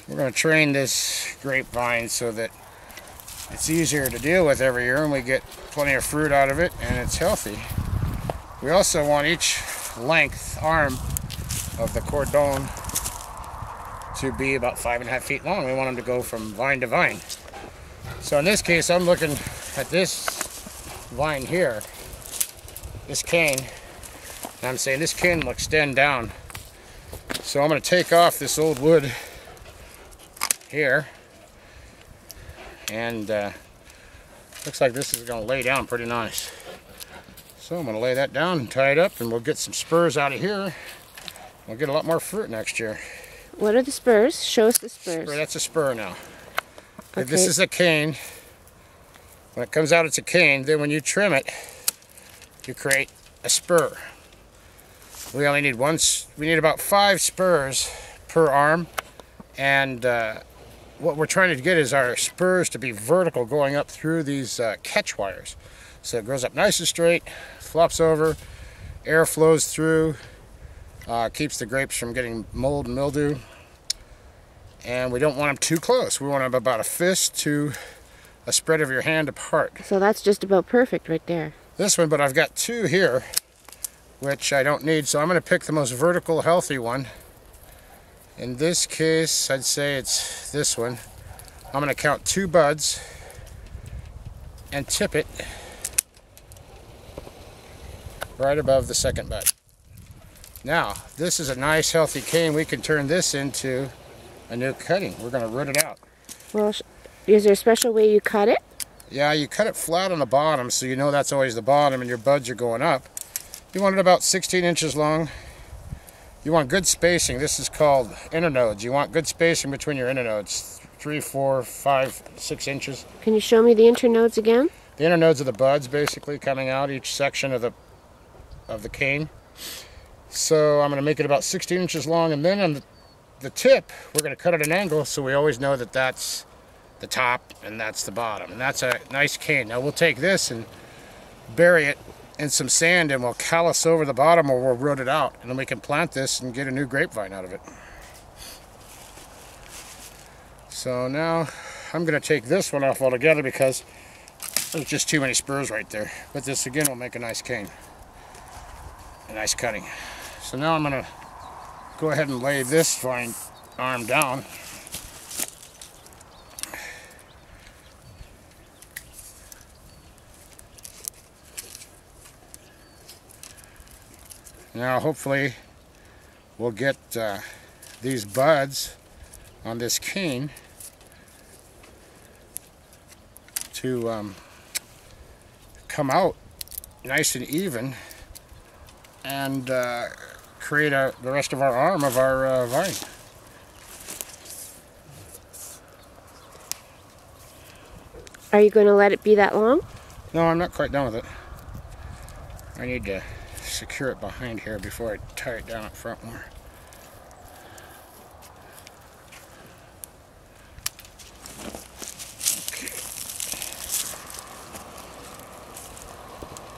We're going to train this grapevine so that it's easier to deal with every year and we get plenty of fruit out of it and it's healthy. We also want each length arm of the cordon to be about 5.5 feet long. We want them to go from vine to vine. So in this case, I'm looking at this vine here, this cane, and I'm saying this cane will extend down. So I'm going to take off this old wood here, and looks like this is going to lay down pretty nice. So I'm going to lay that down and tie it up, and we'll get some spurs out of here. We'll get a lot more fruit next year. What are the spurs? Show us the spurs. That's a spur now. Okay. This is a cane. When it comes out, it's a cane. Then when you trim it, you create a spur. We only need we need about 5 spurs per arm. And what we're trying to get is our spurs to be vertical going up through these catch wires. So it grows up nice and straight, flops over, air flows through, keeps the grapes from getting mold and mildew. And we don't want them too close. We want them about a fist to a spread of your hand apart. So that's just about perfect right there. This one, but I've got 2 here, which I don't need. So I'm going to pick the most vertical, healthy one. In this case, I'd say it's this one. I'm going to count 2 buds and tip it right above the second bud. Now, this is a nice healthy cane. We can turn this into a new cutting. We're going to root it out. Well, is there a special way you cut it? Yeah, you cut it flat on the bottom so you know that's always the bottom and your buds are going up. You want it about 16 inches long. You want good spacing. This is called internodes. You want good spacing between your internodes. 3, 4, 5, 6 inches. Can you show me the internodes again? The internodes are the buds basically coming out each section of the cane. So I'm going to make it about 16 inches long, and then on the tip we're going to cut at an angle so we always know that that's the top and that's the bottom, and that's a nice cane. Now we'll take this and bury it in some sand and we'll callus over the bottom, or we'll root it out, and then we can plant this and get a new grapevine out of it. So now I'm going to take this one off altogether because there's just too many spurs right there, but this again will make a nice cane, a nice cutting. So now I'm going to go ahead and lay this vine arm down. Now hopefully we'll get these buds on this cane to come out nice and even and create the rest of our arm of our vine. Are you going to let it be that long? No, I'm not quite done with it. I need to secure it behind here before I tie it down up front more. Okay.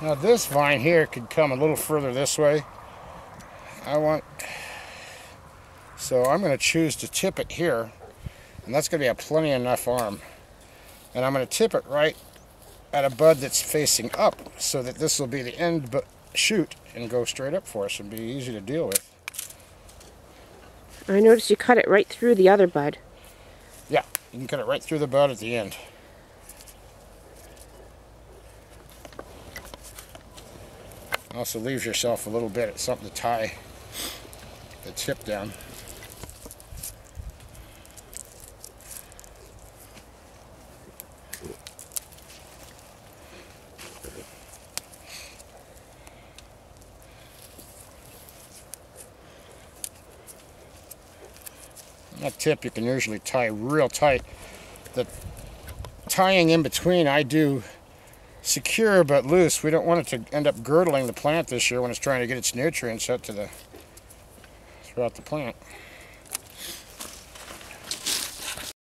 Now this vine here could come a little further this way. So I'm going to choose to tip it here, and that's going to be a plenty enough arm. And I'm going to tip it right at a bud that's facing up so that this will be the end shoot and go straight up for us and be easy to deal with. I noticed you cut it right through the other bud. Yeah, you can cut it right through the bud at the end. Also leaves yourself a little bit of something to tie the tip down. That tip you can usually tie real tight. The tying in between I do secure but loose. We don't want it to end up girdling the plant this year when it's trying to get its nutrients out to throughout the plant.